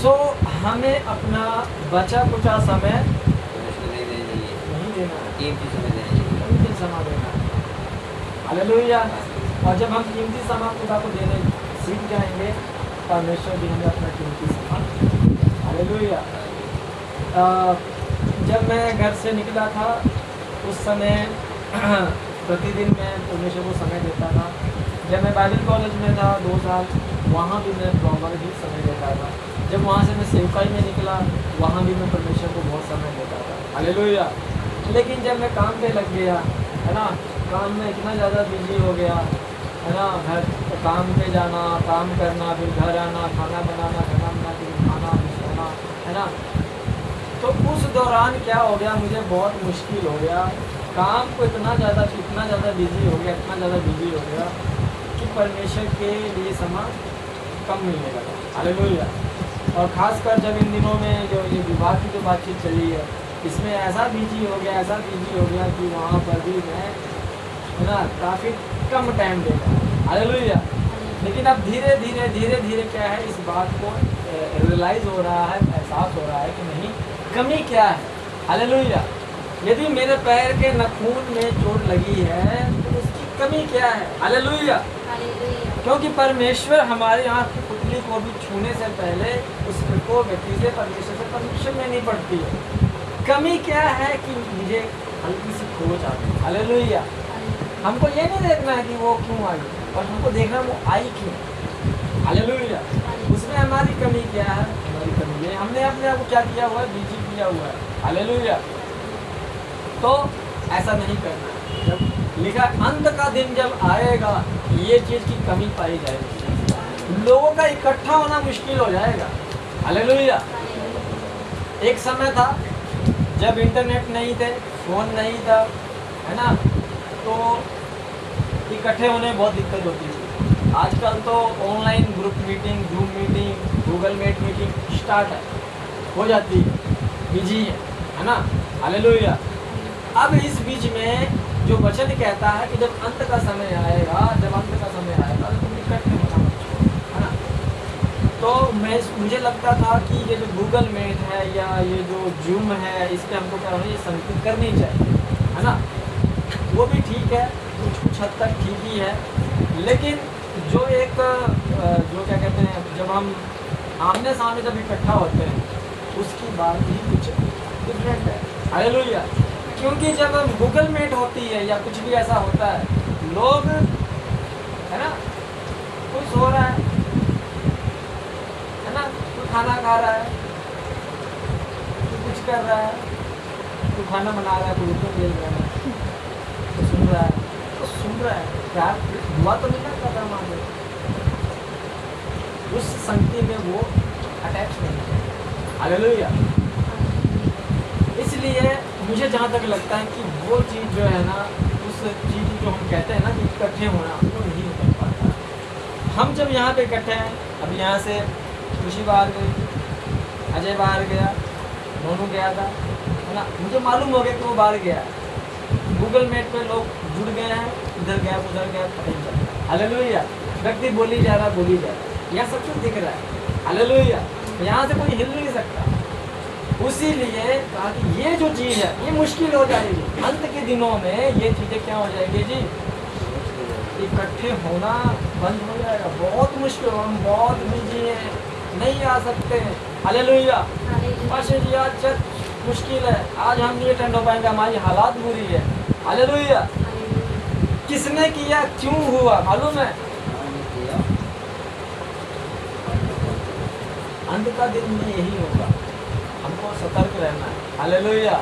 सो हमें अपना बचा कुचा समय नहीं देना है, कीमती समय देना चाहिए। कीमती समय देना है। हालेलुया। और जब हम कीमती समय खुदा को देने सीख जाएंगे, परमेश्वर भी हमें अपना कीमती समय। हालेलुया। जब मैं घर से निकला था उस समय प्रतिदिन मैं परमेश्वर को समय देता था। जब मैं बाइबल कॉलेज में था 2 साल, वहाँ भी मैं प्रॉपर ही समय देता था। जब वहाँ से मैं सेवकाई में निकला, वहाँ भी मैं परमेश्वर को बहुत समय देता था। हालेलुया। लेकिन जब मैं काम पे लग गया, है ना, काम में इतना ज़्यादा बिजी हो गया, है ना, घर काम पे जाना, काम करना, फिर घर आना, खाना बनाना, खाना बना के खाना, फिर सोना, है ना। तो उस दौरान क्या हो गया, मुझे बहुत मुश्किल हो गया। काम को इतना ज़्यादा बिजी हो गया, इतना ज़्यादा बिजी हो गया कि परमेश्वर के लिए समय कम मिलने लगा। हालेलुया। और ख़ासकर जब इन दिनों में जो ये विवाह की जो बातचीत चली है, इसमें ऐसा बिजी हो गया कि वहाँ पर भी मैं, है ना, काफ़ी कम टाइम दे रहा हूँ। हालेलुया। लेकिन अब धीरे धीरे क्या है, इस बात को रियलाइज़ हो रहा है, एहसास हो रहा है कि नहीं, कमी क्या है। हालेलुया। यदि मेरे पैर के नाखून में चोट लगी है तो उसकी कमी क्या है। हालेलुया। क्योंकि परमेश्वर हमारे आँख की पुतली को भी छूने से पहले उसको व्यक्ति से परमेश्वर से परमिशन लेनी पड़ती है। कमी क्या है कि मुझे हल्की सी खोज आती है। हालेलुया। हमको ये नहीं देखना है कि वो क्यों आई, और हमको देखना वो आई क्यों। हालेलुया। उसमें हमारी कमी क्या है, हमारी कमी है हमने अपने आप को क्या किया हुआ है, बिजी किया हुआ है। हालेलुया। तो ऐसा नहीं करना है। जब लिखा अंत का दिन जब आएगा, ये चीज़ की कमी पाई जाएगी, लोगों का इकट्ठा होना मुश्किल हो जाएगा। हालेलुया। एक समय था जब इंटरनेट नहीं थे, फ़ोन नहीं था, है ना, तो इकट्ठे होने में बहुत दिक्कत होती थी। आजकल तो online group meeting, Zoom meeting, Google Meet meeting start हो जाती है, बिजी है ना। हालेलुया। अब इस बीच में जो वचन कहता है कि जब अंत का समय आएगा, तो तुम इकट्ठे होना मत छोड़ो, है ना। तो मुझे लगता था कि ये जो गूगल मीट है या ये जो जूम है, इस पर हमको क्या होना, ये संगति करनी चाहिए, है ना। वो भी ठीक है, कुछ हद तक ठीक ही है। लेकिन जो एक जो क्या कहते हैं, जब हम आमने सामने जब इकट्ठा होते हैं, उसकी बात ही कुछ डिफरेंट है। हालेलुया। क्योंकि जब गूगल मीट होती है या कुछ भी ऐसा होता है, लोग, है ना, कोई सो रहा है ना, कोई खाना खा रहा है, कोई कुछ कर रहा है, कोई खाना बना रहा है, कोई ऊपर खेल रहा है, कोई सुन रहा है यार, दुआ तो नहीं कर रहा वहाँ पे, उस संगति में वो अटैच नहीं है। हालेलुया। इसलिए मुझे जहाँ तक लगता है कि वो चीज़ जो है ना, उस चीज़ जो हम कहते हैं ना कि इकट्ठे होना, वो नहीं हो पाता। हम जब यहाँ पे इकट्ठे हैं, अभी यहाँ से खुशी बाहर गई, अजय बाहर गया, मोनू गया था, है ना, मुझे मालूम हो गया कि वो बाहर गया। गूगल मीट पे लोग जुड़ गए हैं, इधर गया उधर गया, पता नहीं चलता। हालेलुया। व्यक्ति बोली जा रहा है, यहाँ सब कुछ दिख रहा है। हालेलुया। यहाँ से कोई हिल नहीं सकता। उसी लिए कहा कि ये जो चीज़ है ये मुश्किल हो जाएगी। अंत के दिनों में ये चीज़ें क्या हो जाएंगी जी, इकट्ठे होना बंद हो जाएगा, बहुत मुश्किल। हम बहुत बिजी हैं, नहीं आ सकते हैं। हालेलुया। पाशा जी आज चर्च मुश्किल है, आज हम नहीं अटेंड हो पाएंगे, हमारी हालात बुरी है। हालेलुया। किसने किया, क्यों हुआ, मालूम है? अंत का दिन में यही होगा, हमको सतर्क रहना है। हालेलुया।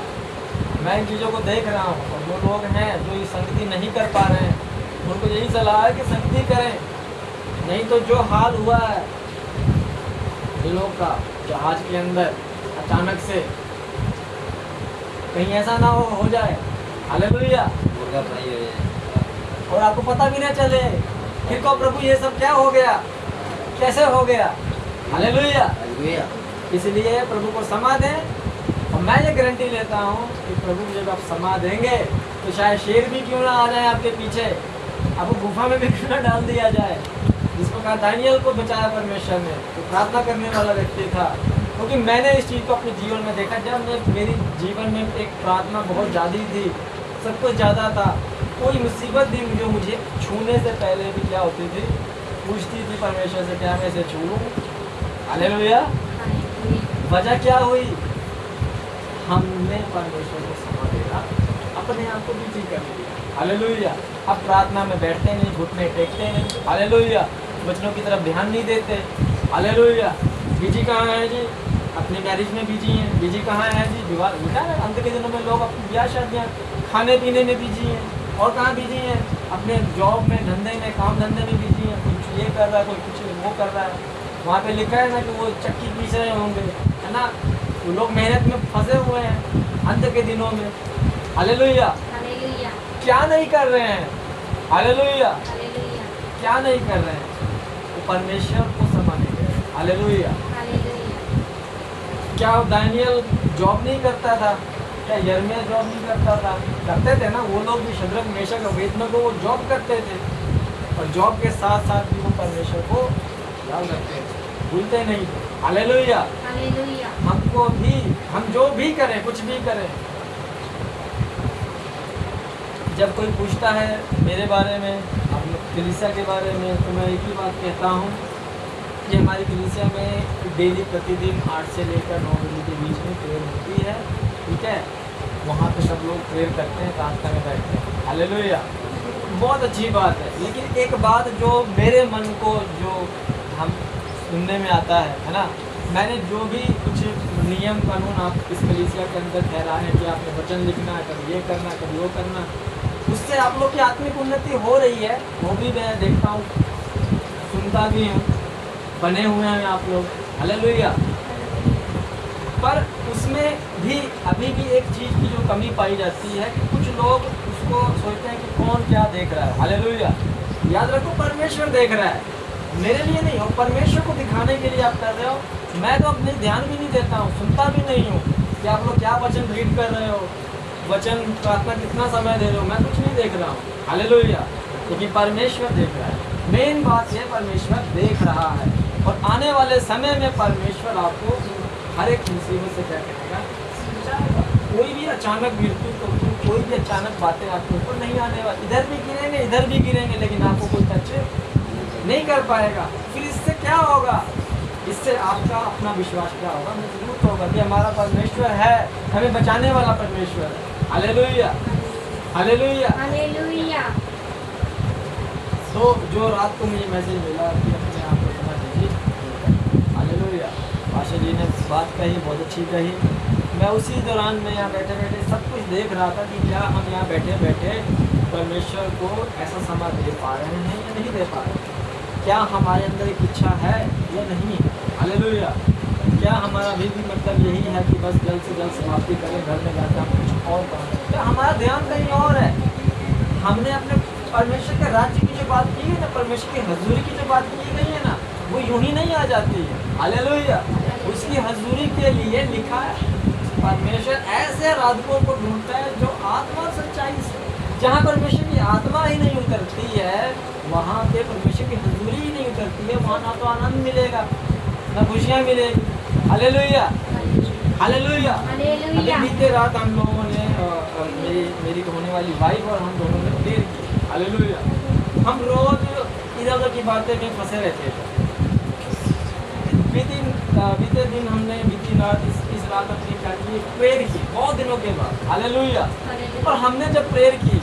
मैं इन चीज़ों को देख रहा हूँ, और जो लोग हैं जो ये संगति नहीं कर पा रहे हैं, उनको यही सलाह है कि संगति करें, नहीं तो जो हाल हुआ है दिलों का जहाज के अंदर, अचानक से कहीं ऐसा ना हो जाए। हालेलुया। और आपको पता भी ना चले फिर को प्रभु ये सब क्या हो गया, कैसे हो गया। हालेलुया। इसलिए प्रभु को समा दें। और मैं ये गारंटी लेता हूँ कि प्रभु जब आप समा देंगे तो चाहे शेर भी क्यों ना आ जाए आपके पीछे, अब वो गुफा में भी क्यों ना डाल दिया जाए, जिसको कहा दानियल को बचाया परमेश्वर ने, तो प्रार्थना करने वाला व्यक्ति था। क्योंकि मैंने इस चीज़ को अपने जीवन में देखा, जब मैं मेरी जीवन में एक प्रार्थना बहुत ज़्यादा थी, सब कुछ ज़्यादा था, कोई मुसीबत भी जो मुझे छूने से पहले भी क्या होती थी, पूछती थी परमेश्वर से क्या मैं इसे छू लूँ। हालेलुया। वजह क्या हुई, हमने परमेश्वर को समा दिया, अपने आप को बिजी कर दिया। हालेलुया। अब प्रार्थना में बैठते नहीं, घुटने टेकते नहीं। हालेलुया। वचनों की तरफ ध्यान नहीं देते। हालेलुया। बिजी कहाँ है जी, अपने मैरिज में बिजी हैं। बिजी कहाँ है जी, विवाह होता है अंत के दिनों में लोग अपनी ब्याह शादियाँ, खाने पीने में बिजी हैं। और कहाँ बिजी हैं, अपने जॉब में, धंधे में, काम धंधे में बिजी हैं। कुछ ये कर रहा है, कोई कुछ वो कर रहा है। वहाँ पे लिखा है ना कि वो चक्की पीस रहे होंगे, है ना, वो लोग मेहनत में फंसे हुए हैं अंत के दिनों में। हालेलुया। क्या नहीं कर रहे हैं, हालेलुया, क्या नहीं कर रहे हैं, वो परमेश्वर को समाने गए। हालेलुया। क्या दानियल जॉब नहीं करता था, क्या यिर्मयाह जॉब नहीं करता था, करते थे ना वो लोग भी, शद्रक मेशक अबेदनगो वो जॉब करते थे, और जॉब के साथ साथ भी वो परमेश्वर को याद रखते थे, भूलते नहीं थे। हालेलुया। हमको भी, हम जो भी करें, कुछ भी करें, जब कोई पूछता है मेरे बारे में, कलीसिया के बारे में, तो मैं एक ही बात कहता हूँ कि हमारी कलीसिया में डेली प्रतिदिन 8 से लेकर 9 बजे के बीच में प्रेयर होती है। ठीक है, वहाँ पे सब लोग प्रेयर करते हैं, प्रार्थना में बैठते हैं। हालेलुया। बहुत अच्छी बात है। लेकिन एक बात जो मेरे मन को जो हम सुनने में आता है ना, मैंने जो भी कुछ नियम कानून आप इस कलीसिया के अंदर ठहराए हैं कि आपने वचन लिखना है, कभी ये करना, कभी वो करना, उससे आप लोग की आत्मिक उन्नति हो रही है, वो भी मैं देखता हूँ, सुनता भी हूँ, बने हुए हैं आप लोग। हालेलुया। पर उसमें भी अभी भी एक चीज़ की जो कमी पाई जाती है कि कुछ लोग उसको सोचते हैं कि कौन क्या देख रहा है। हालेलुया। याद रखो, परमेश्वर देख रहा है, मेरे लिए नहीं हो, परमेश्वर को दिखाने के लिए आप कर रहे हो। मैं तो अपने ध्यान भी नहीं देता हूँ, सुनता भी नहीं हूँ कि आप लोग क्या वचन रीड कर रहे हो, वचन प्रार्थना कितना समय दे रहे हो, मैं कुछ नहीं देख रहा हूँ। हालेलुया। क्योंकि परमेश्वर देख रहा है। मेन बात यह, परमेश्वर देख रहा है, और आने वाले समय में परमेश्वर आपको हर एक मुसीबत से क्या करेगा, बचाएगा। कोई भी अचानक मृत्यु, तो कोई भी अचानक बातें आपके ऊपर नहीं आने वाली, इधर भी गिरेंगे, इधर भी गिरेंगे, लेकिन आपको कोई टच नहीं कर पाएगा। फिर इससे क्या होगा, इससे आपका अपना विश्वास क्या होगा, मजबूत होगा कि हमारा परमेश्वर है, हमें बचाने वाला परमेश्वर है। हालेलुया। हालेलुया। हालेलुया। तो जो रात को मुझे मैसेज मिला कि अपने आप को बना दीजिए। हालेलुया। पाशा जी ने बात कही, बहुत अच्छी कही। मैं उसी दौरान में यहाँ बैठे बैठे सब कुछ देख रहा था कि क्या हम यहाँ बैठे बैठे परमेश्वर को ऐसा समय दे पा रहे हैं या नहीं दे पा रहे, क्या हमारे अंदर एक इच्छा है या नहीं है। हालेलुया। क्या हमारा अभी भी मतलब यही है कि बस जल्द से जल्द समाप्ति करें, घर में जाकर हम कुछ और करें, क्या हमारा ध्यान कहीं और है। हमने अपने परमेश्वर के राज्य की जो बात की है ना, परमेश्वर की हजूरी की जो बात की गई है ना, वो यूं ही नहीं आ जाती है। हालेलुया। उसकी हजूरी के लिए लिखा है, परमेश्वर ऐसे आराधकों को ढूंढता है जो आत्मा और सच्चाई से, जहाँ परमेश्वर की आत्मा ही नहीं उतरती है, वहाँ पे परमेश्वर की हजूरी ही नहीं उतरती है, वहाँ ना तो आनंद मिलेगा, ना खुशियाँ मिलेगी। हालेलुया। हालेलुया। अभी बीते रात हम लोगों ने मेरी होने वाली वाइफ और हम दोनों ने प्रेयर की। हालेलुया। हम रोज इधर उधर की बातें में फंसे रहते थे। बीते दिन हमने बीती रात इस रात अपनी क्या की, प्रेयर की, बहुत दिनों के बाद। हालेलुया। और हमने जब प्रेयर की,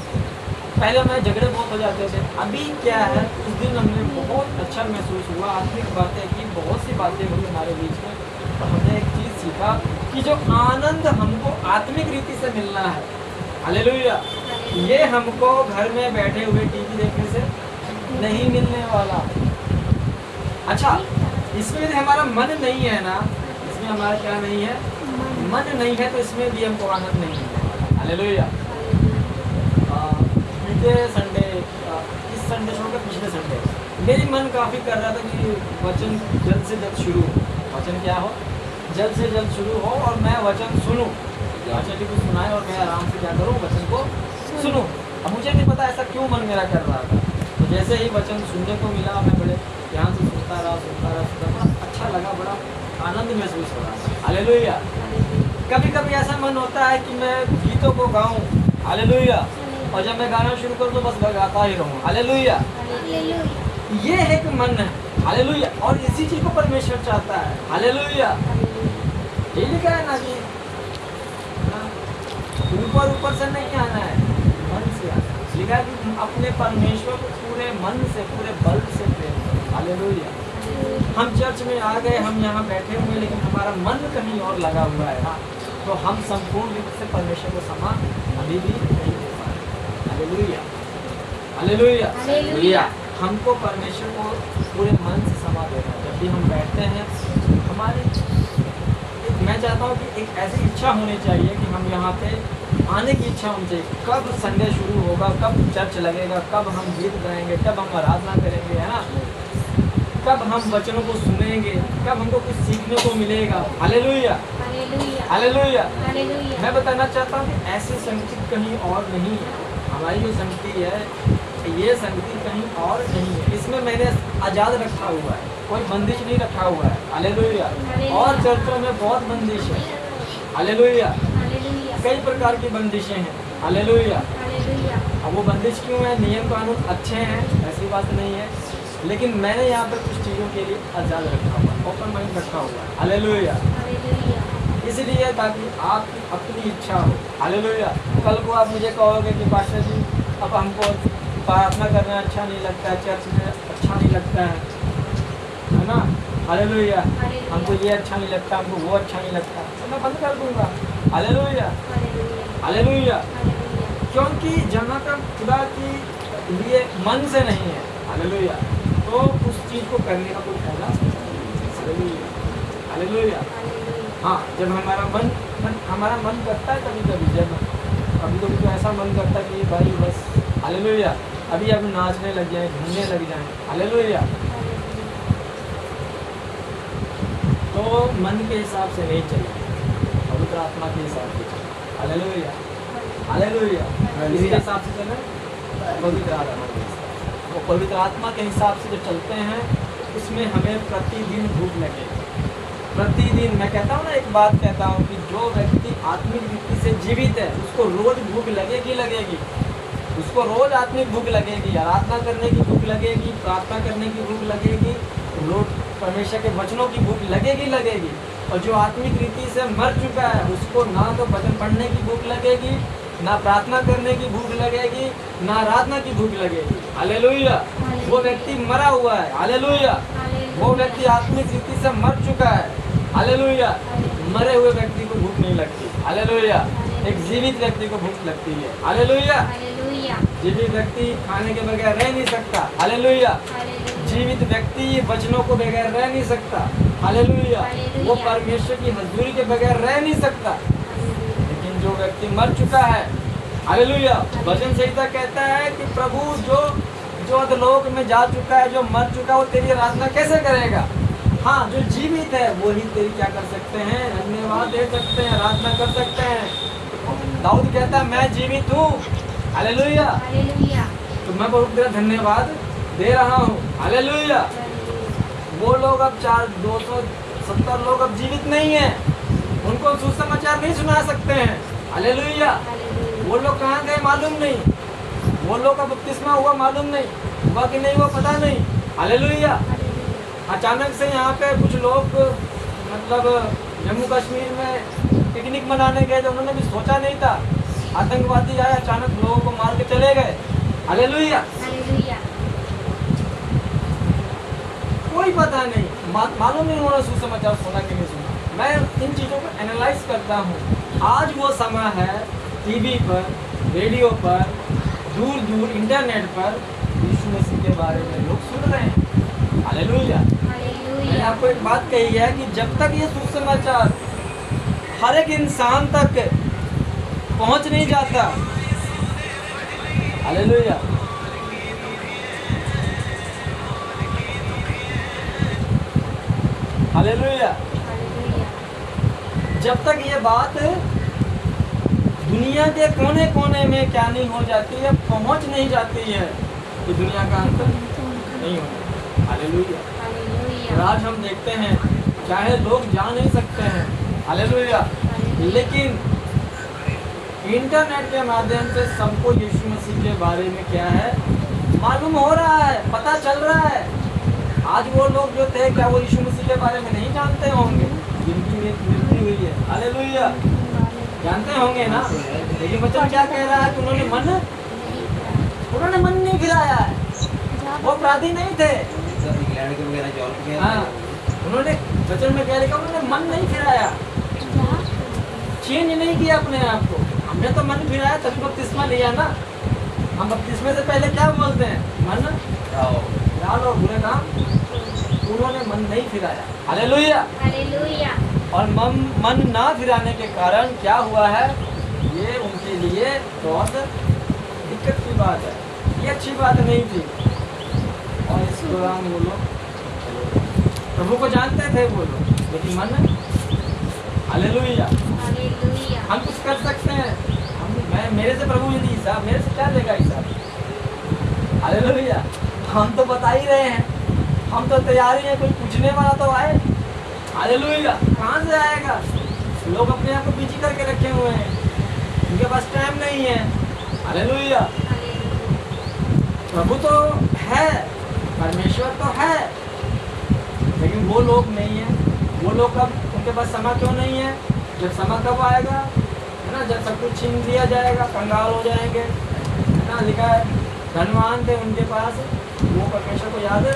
पहले हमारे झगड़े बहुत हो जाते थे, अभी क्या है, उस दिन हमने बहुत अच्छा महसूस हुआ, आत्मिक बातें की, बहुत सी बातें हुई हमारे बीच में, और हमने एक चीज़ सीखा कि जो आनंद हमको आत्मिक रीति से मिलना है, हालेलुया, ये हमको घर में बैठे हुए टीवी देखने से नहीं मिलने वाला। अच्छा, इसमें यदि हमारा मन नहीं है ना, इसमें हमारा क्या नहीं है, मन नहीं है, तो इसमें भी हमको आनंद नहीं है। हालेलुया। बीते संडे, इस संडे छोड़कर पिछले संडे, मेरी मन काफ़ी कर रहा था कि वचन जल्द से जल्द शुरू हो, वचन क्या हो, जल्द से जल्द शुरू हो और मैं वचन सुनूं, वचन को सुनाए और मैं आराम से क्या करूं, वचन को सुनूं। अब मुझे नहीं पता ऐसा क्यों मन मेरा कर रहा था, जैसे ही वचन सुनने को मिला मैं बड़े ध्यान से सुनता रहा, बड़ा अच्छा लगा, बड़ा आनंद महसूस हो रहा। हालेलुया। कभी कभी ऐसा मन होता है कि मैं गीतों को गाऊं, हालेलुया, और जब मैं गाना शुरू करूं तो बस गाता ही रहूं, हालेलुया। ये एक मन है, हालेलुया, और इसी चीज को परमेश्वर चाहता है, हालेलुया। ये लिखा है ना कि ऊपर ऊपर से नहीं आना है, मन से आना है। लिखा है कि अपने परमेश्वर को पूरे मन से, पूरे बल से प्रेम करो, हालेलुया। हम चर्च में आ गए, हम यहाँ बैठे हुए, लेकिन हमारा मन कहीं और लगा हुआ है ना, तो हम संपूर्ण रूप से परमेश्वर को समा अभी भी नहीं दे पा रहे, हालेलुया, हालेलुया, हालेलुया। हमको परमेश्वर को पूरे मन से समा देना है। जब भी हम बैठते हैं, हमारी मैं चाहता हूँ कि एक ऐसी इच्छा होनी चाहिए कि हम यहाँ पे आने की इच्छा होनी चाहिए। कब संडे शुरू होगा, कब चर्च लगेगा, कब हम गीत गाएंगे, कब हम आराधना करेंगे, है ना, कब हम वचनों को सुनेंगे, कब हमको कुछ सीखने को मिलेगा, हालेलुया, हालेलुया। मैं बताना चाहता हूँ कि ऐसी संगति कहीं और नहीं है। हमारी जो संगति है, ये संगति कहीं और नहीं है। इसमें मैंने आज़ाद रखा हुआ है, कोई बंदिश नहीं रखा हुआ है, हालेलुया। और चर्चों में बहुत बंदिश है, हालेलुया, कई प्रकार की बंदिशें हैं, हालेलुया। अब वो बंदिश क्यों है, नियम कानून अच्छे हैं, ऐसी बात नहीं है, लेकिन मैंने यहाँ पर कुछ चीज़ों के लिए आज़ाद रखा हुआ है, ओपन माइंड रखा हुआ है, हालेलुया। इसलिए ताकि आपकी अपनी इच्छा हो, हालेलुया। कल को आप मुझे कहोगे कि पास्टर जी अब हमको प्रार्थना करना अच्छा नहीं लगता है, चर्च में अच्छा नहीं लगता है ना, हालेलुया, हमको ये अच्छा नहीं लगता, हमको वो अच्छा नहीं लगता, तो मैं बंद कर दूंगा, हालेलुया, हालेलुया। क्योंकि जहाँ तक खुदा के लिए मन से नहीं है, हालेलुया, तो उस चीज़ को करने का कोई फायदा नहीं, हालेलुया। हाँ, जब हमारा मन करता है, कभी कभी तो ऐसा मन करता है कि भाई बस हालेलुया अभी अब नाचने लग जाए, घूमने लग जाए, हालेलुया, तो मन के हिसाब से नहीं चले, पवित्र आत्मा के हिसाब से चले, हालेलुया, हालेलुया। किसके हिसाब से चले, पवित्र आत्मा के हिसाब से। वो पवित्र आत्मा के हिसाब से जो चलते हैं, उसमें हमें प्रतिदिन भूख लगेगी, प्रतिदिन। मैं कहता हूँ ना, एक बात कहता हूँ कि जो व्यक्ति आत्मिक रीति से जीवित है, उसको रोज भूख लगेगी, उसको रोज आत्मिक भूख लगेगी, आराधना करने की भूख लगेगी, प्रार्थना करने की भूख लगेगी, रोज परमेश्वर के वचनों की भूख लगेगी। और जो आत्मिक रीति से मर चुका है, उसको ना तो वचन पढ़ने की भूख लगेगी, ना प्रार्थना करने की भूख लगेगी, ना आराधना की भूख लगेगी, हालेलुया। वो व्यक्ति मरा हुआ है, हालेलुया। वो व्यक्ति आत्मिक रीति से मर चुका है, हालेलुया। मरे हुए व्यक्ति को भूख नहीं लगती, हालेलुया। एक जीवित व्यक्ति को भूख लगती है, हालेलुया। जीवित व्यक्ति खाने के बगैर रह नहीं सकता, हालेलुया। जीवित व्यक्ति वचनों को बगैर रह नहीं सकता, हालेलुया। वो परमेश्वर की हजूरी के बगैर रह नहीं सकता। लेकिन जो व्यक्ति मर चुका है, हालेलुया, वचन संहिता कहता है कि प्रभु जो अधोलोक में जा चुका है, जो मर चुका है, वो तेरी आराधना कैसे करेगा। हाँ, जो जीवित है वो ही तेरी क्या कर सकते हैं, धन्यवाद दे सकते हैं, आराधना कर सकते हैं। दाऊद कहता है मैं जीवित हूँ, हालेलुया, तो मैं बहुत तेरा धन्यवाद दे रहा हूँ, हालेलुया। वो लोग अब 270 लोग अब जीवित नहीं है, उनको सुसमाचार नहीं सुना सकते हैं, हालेलुया। वो लोग कहाँ गए मालूम नहीं, वो लोग का बपतिस्मा हुआ मालूम नहीं, हुआ कि नहीं हुआ पता नहीं, हालेलुया। अचानक से यहाँ पे कुछ लोग मतलब जम्मू कश्मीर में पिकनिक मनाने गए, तो उन्होंने भी सोचा नहीं था, आतंकवादी आए अचानक लोगों को मार के चले गए, हालेलुया। कोई पता नहीं, मालूम नहीं उन्होंने सुसमाचार सुना कि नहीं सुना। मैं इन चीज़ों को एनालाइज करता हूँ। आज वो समय है टीवी पर, रेडियो पर, दूर दूर इंटरनेट पर यीशु मसीह के बारे में लोग सुन रहे हैं, हालेलुया। मैंने आपको एक बात कही है कि जब तक ये सुसमाचार हर एक इंसान तक पहुंच नहीं जाता, हालेलुया, हालेलुया, जब तक ये बात दुनिया के कोने कोने में क्या नहीं हो जाती है, पहुंच नहीं जाती है, कि दुनिया का अंत नहीं होना। हालेलुया। और आज हम देखते हैं चाहे लोग जा नहीं सकते हैं, हालेलुया, लेकिन इंटरनेट के माध्यम से सबको यीशु मसीह के बारे में क्या है मालूम हो रहा है, पता चल रहा है। आज वो लोग जो थे क्या वो यीशु मसीह के बारे में नहीं जानते होंगे, जिनकी मृत्यु हुई है, हालेलुया, जानते होंगे ना। लेकिन बच्चा क्या कह रहा है कि उन्होंने मन नहीं फिराया है, वो अपराधी नहीं थे। इंग्लैंड के वगैरह जॉल के हाँ, उन्होंने वचन में क्या लिखा, उन्होंने मन नहीं फिराया, चेंज नहीं किया अपने आप को। हमने तो मन फिराया तभी बपतिस्मा लिया ना। हम बपतिस्मे से पहले क्या बोलते हैं, मन फिरा लो बुरे काम। उन्होंने मन नहीं फिराया, हालेलुया। और मन ना फिराने के कारण क्या हुआ है, ये उनके लिए बहुत दिक्कत की बात है, ये अच्छी बात नहीं थी। और इस दौरान वो लोग प्रभु को जानते थे वो लोग, लेकिन मन, हालेलुया। हम कुछ कर सकते हैं, मेरे से प्रभु यदि हिसाब, मेरे से क्या देगा हिसाब, हालेलुया। हम तो बता ही रहे हैं, हम तो तैयार ही हैं, कोई पूछने वाला तो आए, हालेलुया। कहाँ से आएगा, लोग अपने आप को बिजी करके रखे हुए हैं, उनके पास टाइम नहीं है, हालेलुया। प्रभु तो है, परमेश्वर तो है, लेकिन वो लोग नहीं है। वो लोग कब, उनके पास समय क्यों नहीं है, जब समय कब आएगा, है ना, जब सब कुछ छीन लिया जाएगा, कंगाल हो जाएंगे, है ना। लिखा है धनवान थे उनके पास, वो परमेश्वर को याद है,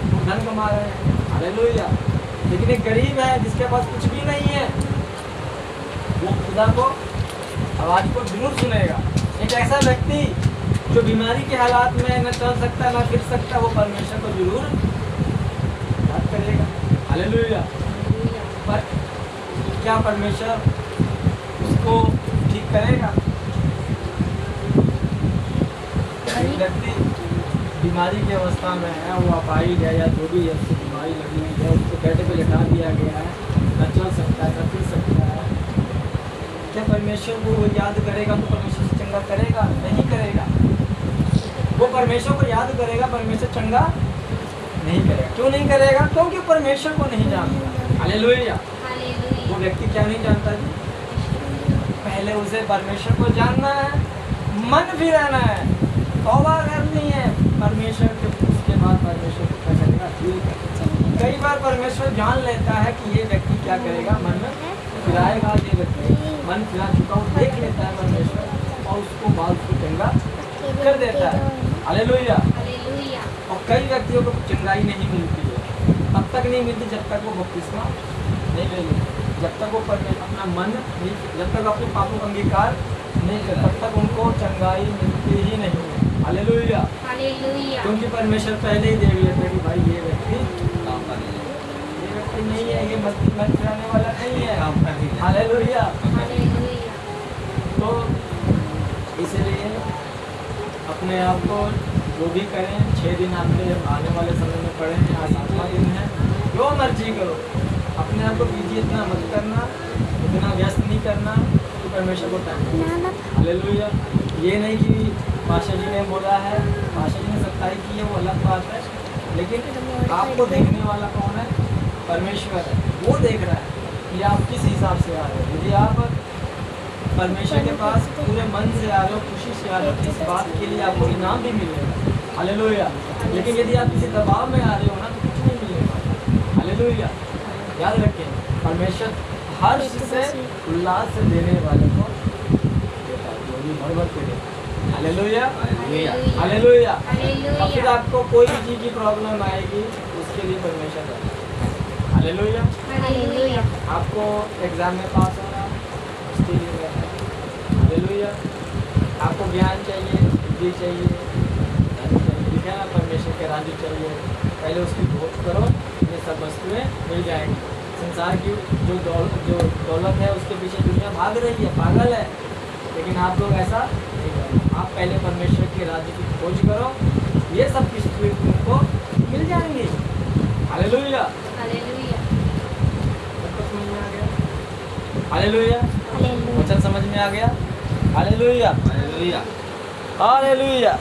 वो धन कमा रहे हैं, हालेलुया। लेकिन एक गरीब है जिसके पास कुछ भी नहीं है, वो खुदा को आवाज़ को जरूर सुनेगा। एक ऐसा व्यक्ति जो बीमारी के हालात में न चल सकता न फिर सकता, वो परमेश्वर को जरूर याद करेगा, हालेलुया। पर क्या परमेश्वर उसको ठीक करेगा? एक व्यक्ति बीमारी की अवस्था में है, वो अपाहिज है या जो भी है, उसको बीमारी लगी हुई है, उसको बेड पे लिटा दिया गया है, न चल सकता है न फिर सकता है, क्या परमेश्वर को वो याद करेगा तो परमेश्वर से चंगा करेगा? नहीं करेगा। वो परमेश्वर को याद करेगा, परमेश्वर चंगा नहीं करेगा। क्यों नहीं करेगा? क्योंकि परमेश्वर को नहीं जानता, हालेलुया। वो व्यक्ति क्या नहीं जानता जी, पहले उसे परमेश्वर को जानना है, मन भी रहना है, तौबा करनी है परमेश्वर के, उसके बाद परमेश्वर को क्या करेगा, ठीक है। कई बार परमेश्वर जान लेता है कि ये व्यक्ति क्या करेगा, मन फिराएगा, ये व्यक्ति मन फिरा चुका हूँ देख लेता है परमेश्वर, और उसको बाद उसको चंगा कर देता है, हालेलुया। और कई व्यक्तियों को चंगाई नहीं मिलती है, तब तक नहीं मिलती जब तक वो बपतिस्मा नहीं ले लेते, जब तक वो अपना मन नहीं, जब तक अपने पापों का अंगीकार नहीं करते, तब तक उनको चंगाई मिलती ही नहीं है, हालेलुया। क्योंकि परमेश्वर पहले ही देख लेते हैं कि भाई ये व्यक्ति नहीं है, ये मन फिराने वाला नहीं है, हालेलुया। तो इसलिए अपने आप को जो भी करें, 6 दिन आपके आने वाले समय में पड़े हैं, आज 7वां दिन है, जो मर्जी करो, अपने आप को बिजी इतना मत करना, इतना व्यस्त नहीं करना कि परमेश्वर को टाइम, हालेलुया। ये नहीं कि पाशा जी ने बोला है, पाशा जी ने सच्चाई की है, वो अलग बात है, लेकिन आपको देखने वाला कौन है? परमेश्वर है। वो देख रहा है कि आप किस हिसाब से आ रहे हो। यदि आप परमेश्वर के पास पूरे मन से आ रहे हो, खुशी से आ रहे हो, इस बात के लिए आपको इनाम भी मिलेगा, हालेलुया। लेकिन यदि आप किसी दबाव में आ रहे हो ना, तो कुछ नहीं मिलेगा, हालेलुया। याद रखें, परमेश्वर हर चीज़ से उल्लास से देने वाले को भर भर के देता, हालेलुया, हालेलुया। और फिर आपको कोई भी चीज़ की प्रॉब्लम आएगी, उसके लिए परमेश्वर है, हालेलुया। आपको एग्जाम में पास होना, उसके लिए है, हालेलुया। आपको ज्ञान चाहिए, बुद्धि चाहिए, धन चाहिए, ठीक है ना, परमेश्वर के राज्य चाहिए, पहले उसकी खोज करो, ये सब वस्तुएं मिल जाएंगी। संसार की जो दौलत है उसके पीछे दुनिया भाग रही है, पागल है, लेकिन आप लोग ऐसा नहीं करो। आप पहले परमेश्वर के राज्य की खोज करो, ये सब चीज़ें तुमको मिल जाएंगी, हालेलुया। हालेलुया, वचन समझ में आ गया, हालेलुया, हालेलुया, हालेलुया।